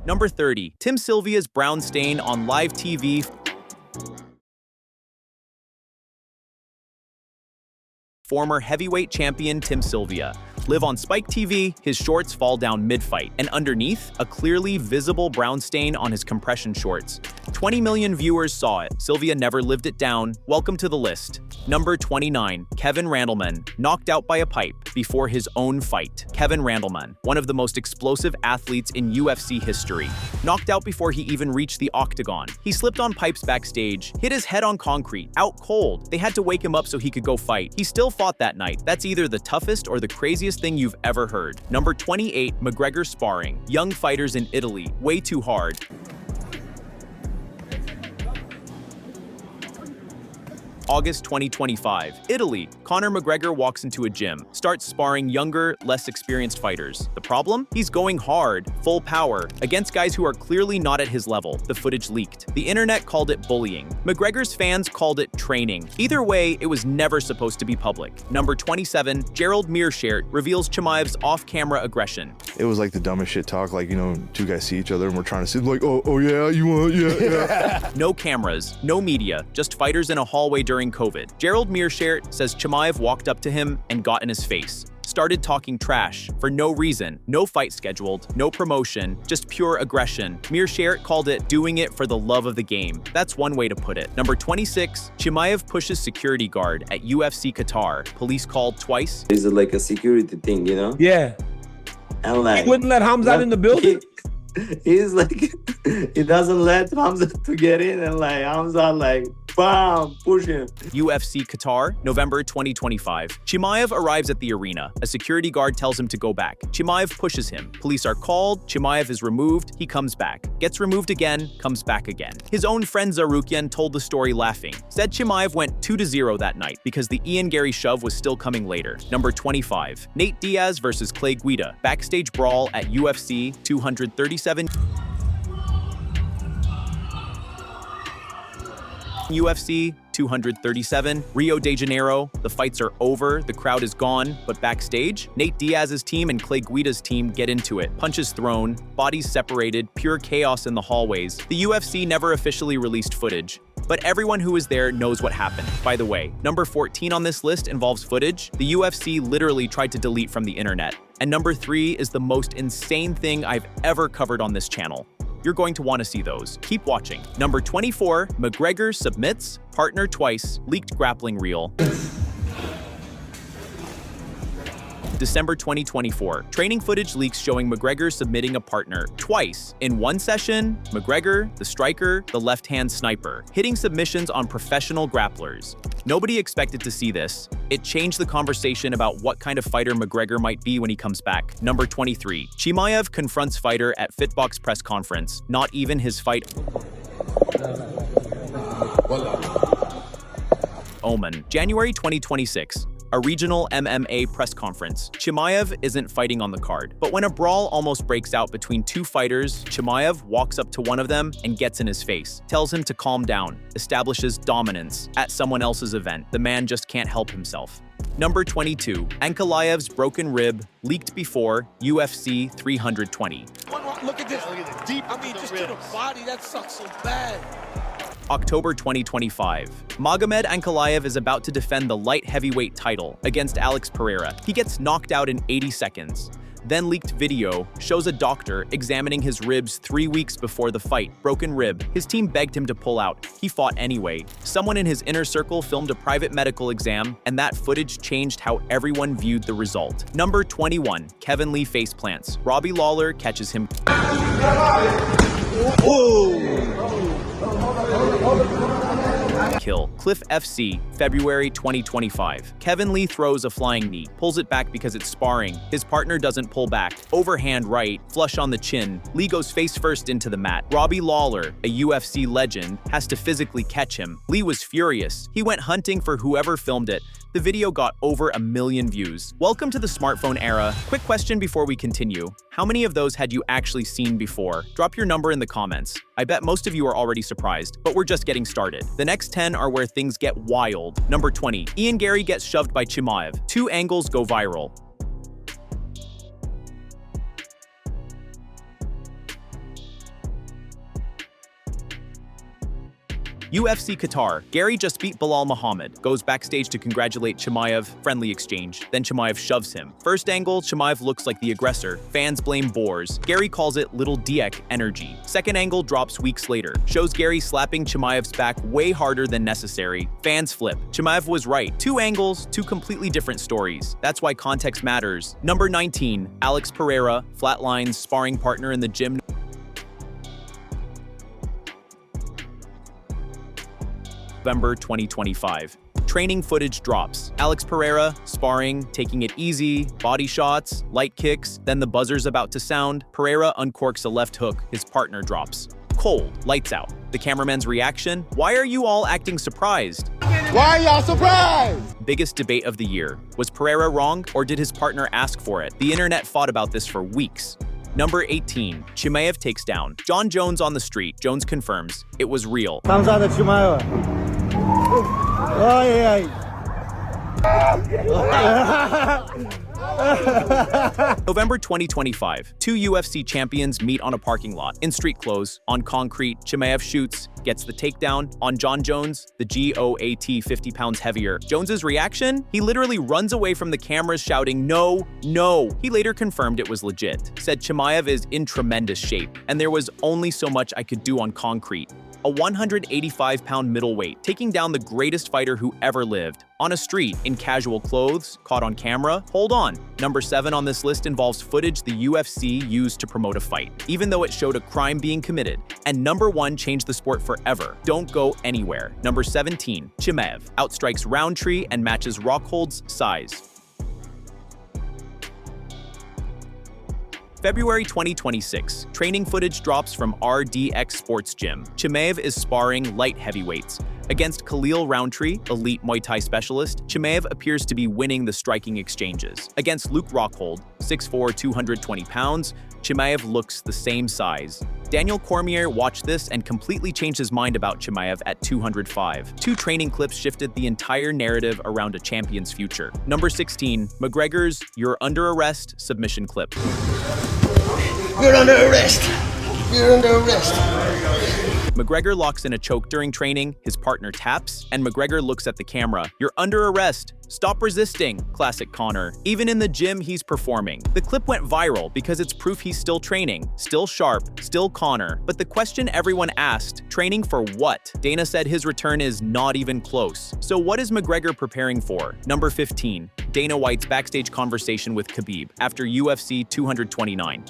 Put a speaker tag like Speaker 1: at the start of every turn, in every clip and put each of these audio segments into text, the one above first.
Speaker 1: Number 30. Tim Sylvia's brown stain on live TV. Former heavyweight champion Tim Sylvia. Live on Spike TV, his shorts fall down mid-fight, and underneath, a clearly visible brown stain on his compression shorts. 20 million viewers saw it. Sylvia never lived it down. Welcome to the list. Number 29. Kevin Randleman, knocked out by a pipe before his own fight. Kevin Randleman, one of the most explosive athletes in UFC history. Knocked out before he even reached the octagon. He slipped on pipes backstage, hit his head on concrete, out cold. They had to wake him up so he could go fight. He still fought that night. That's either the toughest or the craziest thing you've ever heard. Number 28. McGregor sparring. Young fighters in Italy. Way too hard. August 2025. Italy. Conor McGregor walks into a gym, starts sparring younger, less experienced fighters. The problem? He's going hard, full power, against guys who are clearly not at his level. The footage leaked. The internet called it bullying. McGregor's fans called it training. Either way, it was never supposed to be public. Number 27. Gerald Meerschaert reveals Chimaev's off-camera aggression.
Speaker 2: It was like the dumbest shit talk, like, you know, two guys see each other and we're trying to see, like, oh yeah, you want, yeah.
Speaker 1: No cameras, no media, just fighters in a hallway during COVID. Gerald Meerschaert says Chimaev walked up to him and got in his face. Started talking trash for no reason, no fight scheduled, no promotion, just pure aggression. Meerschaert called it doing it for the love of the game. That's one way to put it. Number 26. Chimaev pushes security guard at UFC Qatar. Police called twice.
Speaker 3: Is it like a security thing, you know?
Speaker 4: Yeah.
Speaker 3: And like,
Speaker 4: He wouldn't let Khamzat in the building?
Speaker 3: He's like, he doesn't let Khamzat to get in, and like Khamzat like, bam, push him.
Speaker 1: UFC Qatar, November 2025. Chimaev arrives at the arena. A security guard tells him to go back. Chimaev pushes him. Police are called. Chimaev is removed. He comes back. Gets removed again. Comes back again. His own friend Zarukyan told the story laughing. Said Chimaev went 2-0 that night because the Ian Gary shove was still coming later. Number 25. Nate Diaz versus Clay Guida. Backstage brawl at UFC 237. UFC 237, Rio de Janeiro. The fights are over, the crowd is gone, but backstage, Nate Diaz's team and Clay Guida's team get into it. Punches thrown, bodies separated, pure chaos in the hallways. The UFC never officially released footage, but everyone who was there knows what happened. By the way, number 14 on this list involves footage the UFC literally tried to delete from the internet. And number 3 is the most insane thing I've ever covered on this channel. You're going to want to see those. Keep watching. Number 24, McGregor submits partner twice, leaked grappling reel. December 2024. Training footage leaks showing McGregor submitting a partner twice. In one session, McGregor, the striker, the left-hand sniper, hitting submissions on professional grapplers. Nobody expected to see this. It changed the conversation about what kind of fighter McGregor might be when he comes back. Number 23. Chimaev confronts fighter at Fitbox press conference. Not even his fight omen. January 2026. A regional MMA press conference. Chimaev isn't fighting on the card, but when a brawl almost breaks out between two fighters, Chimaev walks up to one of them and gets in his face, tells him to calm down, establishes dominance at someone else's event. The man just can't help himself. Number 22. Ankalaev's broken rib leaked before UFC 320.
Speaker 5: Look at this. Deep. I mean, just to the body. That sucks so bad.
Speaker 1: October 2025. Magomed Ankalaev is about to defend the light heavyweight title against Alex Pereira. He gets knocked out in 80 seconds. Then leaked video shows a doctor examining his ribs 3 weeks before the fight. Broken rib. His team begged him to pull out. He fought anyway. Someone in his inner circle filmed a private medical exam, and that footage changed how everyone viewed the result. Number 21. Kevin Lee faceplants. Robbie Lawler catches him. Kill. Cliff FC, February 2025. Kevin Lee throws a flying knee, pulls it back because it's sparring. His partner doesn't pull back. Overhand right, flush on the chin. Lee goes face first into the mat. Robbie Lawler, a UFC legend, has to physically catch him. Lee was furious. He went hunting for whoever filmed it. The video got over 1 million views. Welcome to the smartphone era. Quick question before we continue. How many of those had you actually seen before? Drop your number in the comments. I bet most of you are already surprised, but we're just getting started. The next 10 are where things get wild. Number 20. Ian Gary gets shoved by Chimaev. 2 angles go viral. UFC Qatar. Gary just beat Bilal Muhammad. Goes backstage to congratulate Chimaev. Friendly exchange. Then Chimaev shoves him. First angle, Chimaev looks like the aggressor. Fans blame Boers. Gary calls it Little Diek energy. Second angle drops weeks later. Shows Gary slapping Chimaev's back way harder than necessary. Fans flip. Chimaev was right. Two angles, two completely different stories. That's why context matters. Number 19, Alex Pereira, Flatline's sparring partner in the gym. November 2025. Training footage drops. Alex Pereira, sparring, taking it easy, body shots, light kicks, then the buzzer's about to sound. Pereira uncorks a left hook, his partner drops. Cold, lights out. The cameraman's reaction? Why are you all acting surprised?
Speaker 5: Why are y'all surprised?
Speaker 1: Biggest debate of the year. Was Pereira wrong, or did his partner ask for it? The internet fought about this for weeks. Number 18, Chimaev takes down. John Jones on the street. Jones confirms it was real.
Speaker 4: Khamzat Chimaev.
Speaker 1: November 2025. Two UFC champions meet on a parking lot. In street clothes, on concrete, Chimaev shoots, gets the takedown. On John Jones, the GOAT 50 pounds heavier. Jones's reaction? He literally runs away from the cameras shouting, "No, no." He later confirmed it was legit. Said Chimaev is in tremendous shape, and there was only so much I could do on concrete. A 185-pound middleweight, taking down the greatest fighter who ever lived. On a street, in casual clothes, caught on camera. Hold on. Number 7 on this list involves footage the UFC used to promote a fight, even though it showed a crime being committed. And number 1 changed the sport forever. Don't go anywhere. Number 17, Chimaev. Outstrikes Roundtree and matches Rockhold's size. February 2026. Training footage drops from RDX Sports Gym. Chimaev is sparring light heavyweights. Against Khalil Roundtree, elite Muay Thai specialist, Chimaev appears to be winning the striking exchanges. Against Luke Rockhold, 6'4", 220 pounds, Chimaev looks the same size. Daniel Cormier watched this and completely changed his mind about Chimaev at 205. Two training clips shifted the entire narrative around a champion's future. Number 16, McGregor's "You're Under Arrest" submission clip.
Speaker 5: You're under arrest. You're under arrest.
Speaker 1: McGregor locks in a choke during training, his partner taps, and McGregor looks at the camera. "You're under arrest. Stop resisting." Classic Conor. Even in the gym, he's performing. The clip went viral because it's proof he's still training, still sharp, still Conor. But the question everyone asked, training for what? Dana said his return is not even close. So what is McGregor preparing for? Number 15, Dana White's backstage conversation with Khabib after UFC 229.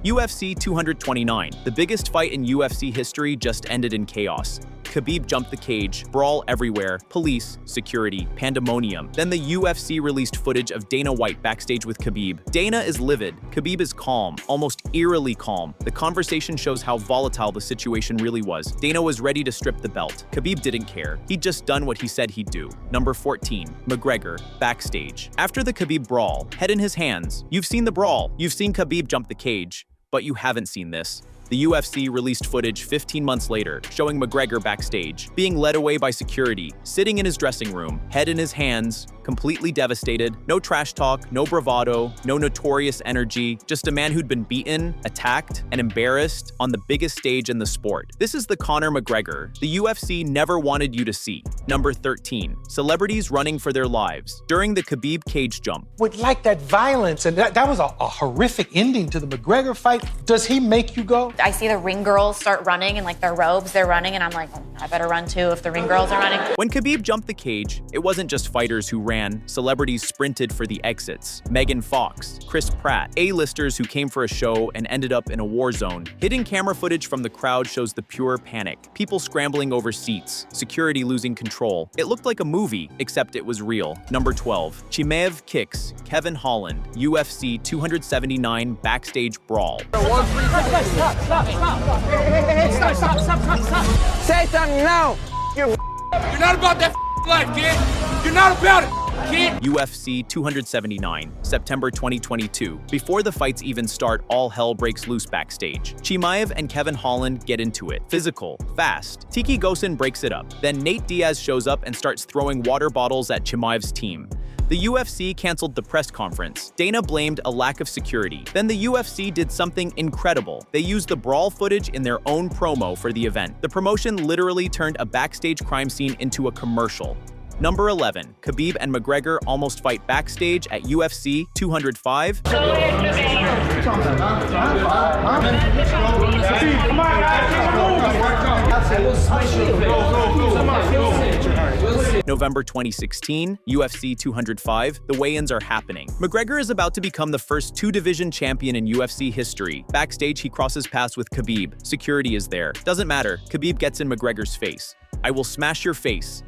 Speaker 1: UFC 229, the biggest fight in UFC history, just ended in chaos. Khabib jumped the cage, brawl everywhere, police, security, pandemonium. Then the UFC released footage of Dana White backstage with Khabib. Dana is livid. Khabib is calm, almost eerily calm. The conversation shows how volatile the situation really was. Dana was ready to strip the belt. Khabib didn't care. He'd just done what he said he'd do. Number 14, McGregor, backstage. After the Khabib brawl, head in his hands. You've seen the brawl. You've seen Khabib jump the cage. But you haven't seen this. The UFC released footage 15 months later, showing McGregor backstage, being led away by security, sitting in his dressing room, head in his hands, completely devastated, no trash talk, no bravado, no notorious energy, just a man who'd been beaten, attacked, and embarrassed on the biggest stage in the sport. This is the Conor McGregor the UFC never wanted you to see. Number 13, celebrities running for their lives. During the Khabib cage jump.
Speaker 6: With like that violence, and that was a horrific ending to the McGregor fight. Does he make you go?
Speaker 7: I see the ring girls start running in like their robes, they're running, and I'm like, I better run too if the ring girls are running.
Speaker 1: When Khabib jumped the cage, it wasn't just fighters who ran, celebrities sprinted for the exits. Megan Fox, Chris Pratt, A-listers who came for a show and ended up in a war zone. Hidden camera footage from the crowd shows the pure panic. People scrambling over seats, security losing control. It looked like a movie, except it was real. Number 12, Chimaev kicks Kevin Holland, UFC 279 backstage brawl.
Speaker 5: Say something now. You're not about that life, kid. You're not about it, kid.
Speaker 1: UFC 279, September 2022. Before the fights even start, all hell breaks loose backstage. Chimaev and Kevin Holland get into it. Physical, fast. Tiki Gosen breaks it up. Then Nate Diaz shows up and starts throwing water bottles at Chimaev's team. The UFC canceled the press conference. Dana blamed a lack of security. Then the UFC did something incredible. They used the Brawl footage in their own promo for the event. The promotion literally turned a backstage crime scene into a commercial. Number 11, Khabib and McGregor almost fight backstage at UFC 205. November 2016, UFC 205, the weigh-ins are happening. McGregor is about to become the first two-division champion in UFC history. Backstage, he crosses paths with Khabib. Security is there. Doesn't matter. Khabib gets in McGregor's face. "I will smash your face."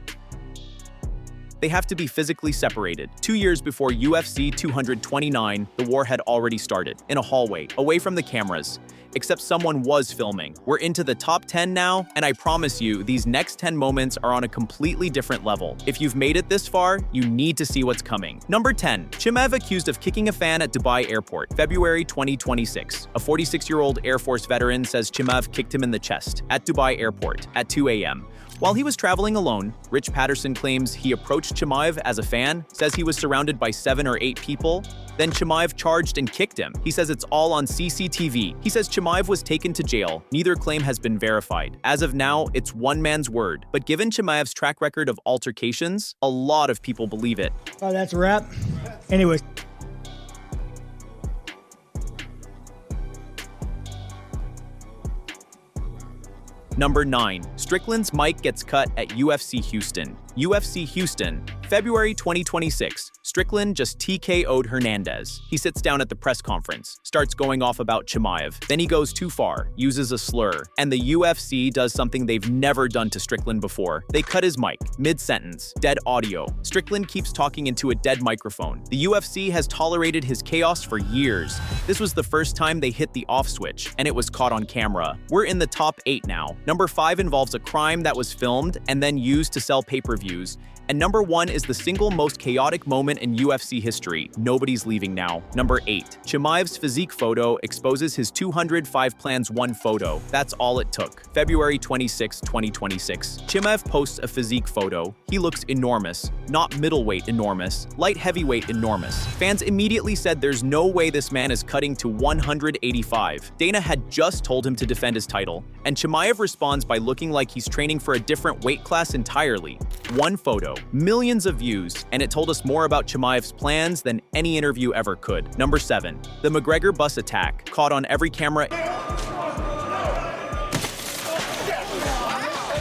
Speaker 1: They have to be physically separated. 2 years before UFC 229, the war had already started, in a hallway, away from the cameras. Except someone was filming. We're into the top 10 now, and I promise you, these next 10 moments are on a completely different level. If you've made it this far, you need to see what's coming. Number 10, Chimaev accused of kicking a fan at Dubai airport, February 2026. A 46-year-old Air Force veteran says Chimaev kicked him in the chest at Dubai airport at 2 a.m. While he was traveling alone, Rich Patterson claims he approached Chimaev as a fan, says he was surrounded by 7 or 8 people. Then Chimaev charged and kicked him. He says it's all on CCTV. He says Chimaev was taken to jail. Neither claim has been verified. As of now, it's one man's word. But given Chimaev's track record of altercations, a lot of people believe it.
Speaker 4: Oh, that's a wrap. Anyway.
Speaker 1: Number 9, Strickland's mic gets cut at UFC Houston. UFC Houston, February 2026. Strickland just TKO'd Hernandez. He sits down at the press conference, starts going off about Chimaev. Then he goes too far, uses a slur. And the UFC does something they've never done to Strickland before. They cut his mic, mid-sentence, dead audio. Strickland keeps talking into a dead microphone. The UFC has tolerated his chaos for years. This was the first time they hit the off switch, and it was caught on camera. We're in the top 8 now. Number 5 involves a crime that was filmed and then used to sell pay-per-views. And number 1 is the single most chaotic moment in UFC history. Nobody's leaving now. Number 8. Chimaev's physique photo exposes his 205 plans 1 photo. That's all it took. February 26, 2026. Chimaev posts a physique photo. He looks enormous. Not middleweight enormous. Light heavyweight enormous. Fans immediately said there's no way this man is cutting to 185. Dana had just told him to defend his title. And Chimaev responds by looking like he's training for a different weight class entirely. 1 photo. Millions of views, and it told us more about Chimaev's plans than any interview ever could. Number 7. The McGregor bus attack, caught on every camera.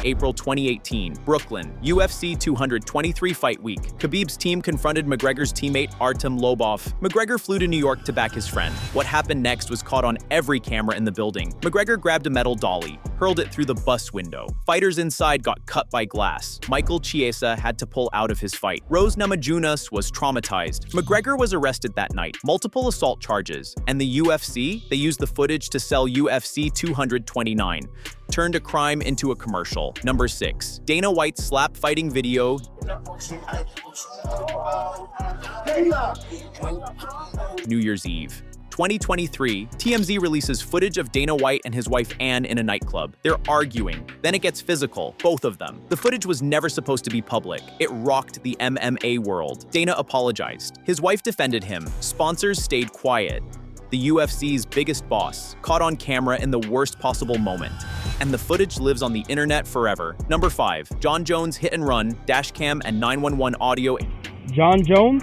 Speaker 1: April 2018, Brooklyn, UFC 223 fight week. Khabib's team confronted McGregor's teammate Artem Lobov. McGregor flew to New York to back his friend. What happened next was caught on every camera in the building. McGregor grabbed a metal dolly, hurled it through the bus window. Fighters inside got cut by glass. Michael Chiesa had to pull out of his fight. Rose Namajunas was traumatized. McGregor was arrested that night. Multiple assault charges. And the UFC, they used the footage to sell UFC 229. Turned a crime into a commercial. Number 6. Dana White's slap fighting video. New Year's Eve. 2023, TMZ releases footage of Dana White and his wife Ann in a nightclub. They're arguing. Then it gets physical, both of them. The footage was never supposed to be public. It rocked the MMA world. Dana apologized. His wife defended him. Sponsors stayed quiet. The UFC's biggest boss, caught on camera in the worst possible moment. And the footage lives on the internet forever. Number 5, John Jones hit and run, dash cam, and 911 audio.
Speaker 4: John Jones?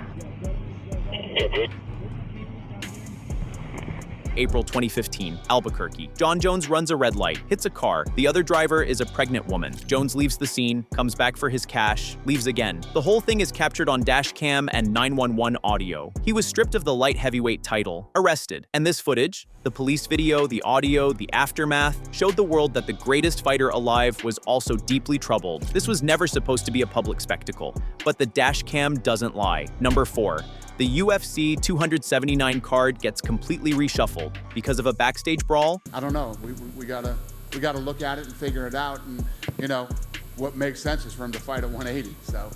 Speaker 1: April 2015, Albuquerque. John Jones runs a red light, hits a car. The other driver is a pregnant woman. Jones leaves the scene, comes back for his cash, leaves again. The whole thing is captured on dash cam and 911 audio. He was stripped of the light heavyweight title, arrested. And this footage, the police video, the audio, the aftermath, showed the world that the greatest fighter alive was also deeply troubled. This was never supposed to be a public spectacle. But the dash cam doesn't lie. Number 4. The UFC 279 card gets completely reshuffled because of a backstage brawl.
Speaker 8: I don't know. We gotta look at it and figure it out. And what makes sense is for him to fight at 180. So.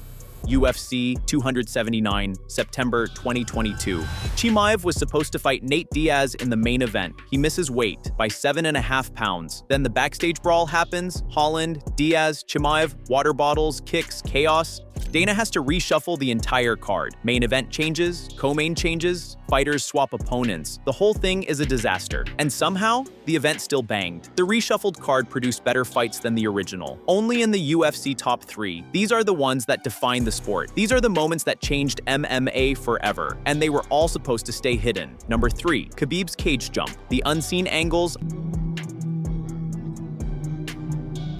Speaker 1: UFC 279, September 2022. Chimaev was supposed to fight Nate Diaz in the main event. He misses weight by 7.5 pounds. Then the backstage brawl happens. Holland, Diaz, Chimaev, water bottles, kicks, chaos. Dana has to reshuffle the entire card. Main event changes, co-main changes, fighters swap opponents. The whole thing is a disaster. And somehow, the event still banged. The reshuffled card produced better fights than the original. Only in the UFC top 3. These are the ones that define the sport. These are the moments that changed MMA forever, and they were all supposed to stay hidden. Number 3, Khabib's cage jump. The unseen angles.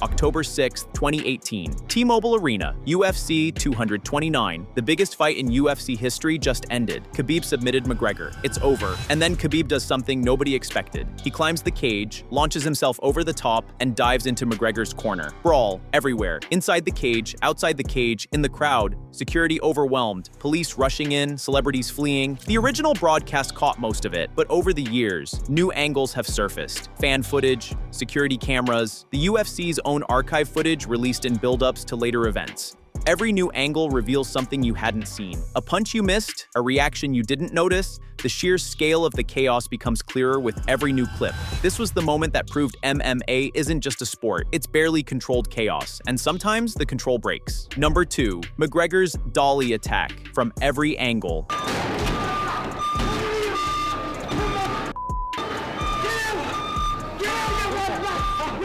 Speaker 1: October 6, 2018. T-Mobile Arena, UFC 229. The biggest fight in UFC history just ended. Khabib submitted McGregor. It's over. And then Khabib does something nobody expected. He climbs the cage, launches himself over the top, and dives into McGregor's corner. Brawl everywhere. Inside the cage, outside the cage, in the crowd. Security overwhelmed. Police rushing in, celebrities fleeing. The original broadcast caught most of it, but over the years, new angles have surfaced. Fan footage, security cameras, the UFC's own archive footage released in build-ups to later events. Every new angle reveals something you hadn't seen. A punch you missed, a reaction you didn't notice. The sheer scale of the chaos becomes clearer with every new clip. This was the moment that proved MMA isn't just a sport, it's barely controlled chaos, and sometimes the control breaks. Number 2, McGregor's dolly attack from every angle.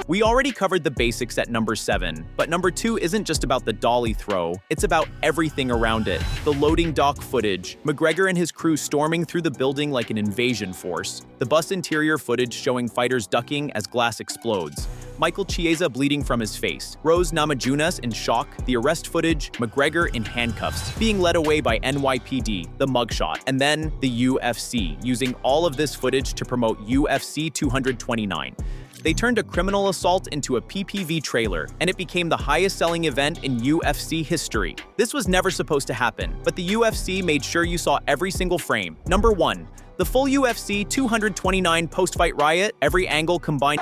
Speaker 1: We already covered the basics at number 7, but number 2 isn't just about the dolly throw, it's about everything around it. The loading dock footage, McGregor and his crew storming through the building like an invasion force. The bus interior footage showing fighters ducking as glass explodes. Michael Chiesa bleeding from his face. Rose Namajunas in shock. The arrest footage, McGregor in handcuffs, being led away by NYPD, the mugshot, and then the UFC, using all of this footage to promote UFC 229. They turned a criminal assault into a PPV trailer, and it became the highest-selling event in UFC history. This was never supposed to happen, but the UFC made sure you saw every single frame. Number 1, the full UFC 229 post-fight riot, every angle combined.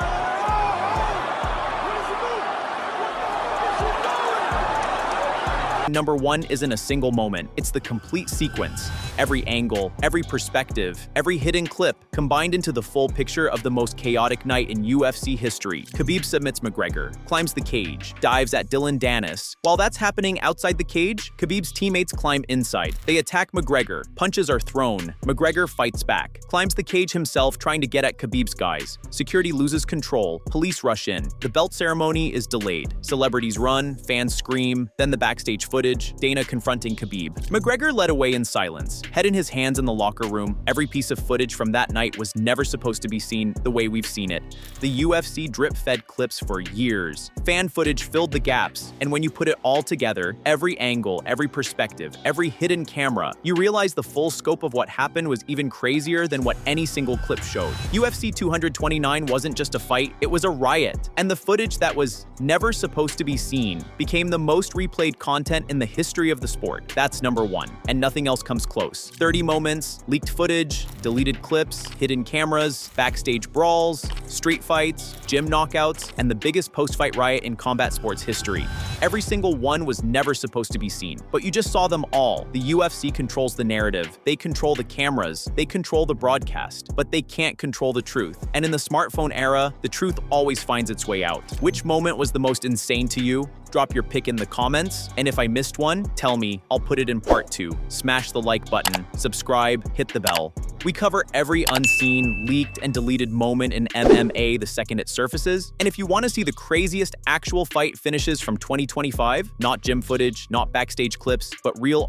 Speaker 1: Number 1 isn't a single moment, it's the complete sequence. Every angle, every perspective, every hidden clip combined into the full picture of the most chaotic night in UFC history. Khabib submits McGregor, climbs the cage, dives at Dylan Dennis. While that's happening outside the cage, Khabib's teammates climb inside. They attack McGregor, punches are thrown. McGregor fights back, climbs the cage himself trying to get at Khabib's guys. Security loses control, police rush in. The belt ceremony is delayed. Celebrities run, fans scream, then the backstage footage, Dana confronting Khabib. McGregor led away in silence, head in his hands in the locker room. Every piece of footage from that night was never supposed to be seen the way we've seen it. The UFC drip-fed clips for years. Fan footage filled the gaps, and when you put it all together, every angle, every perspective, every hidden camera, you realize the full scope of what happened was even crazier than what any single clip showed. UFC 229 wasn't just a fight, it was a riot. And the footage that was never supposed to be seen became the most replayed content in the history of the sport. That's number 1, and nothing else comes close. 30 moments, leaked footage, deleted clips, hidden cameras, backstage brawls, street fights, gym knockouts, and the biggest post-fight riot in combat sports history. Every single one was never supposed to be seen, but you just saw them all. The UFC controls the narrative, they control the cameras, they control the broadcast, but they can't control the truth. And in the smartphone era, the truth always finds its way out. Which moment was the most insane to you? Drop your pick in the comments, and if I missed one, tell me, I'll put it in part 2. Smash the like button, subscribe, hit the bell. We cover every unseen, leaked, and deleted moment in MMA the second it surfaces, and if you want to see the craziest actual fight finishes from 2025, not gym footage, not backstage clips, but real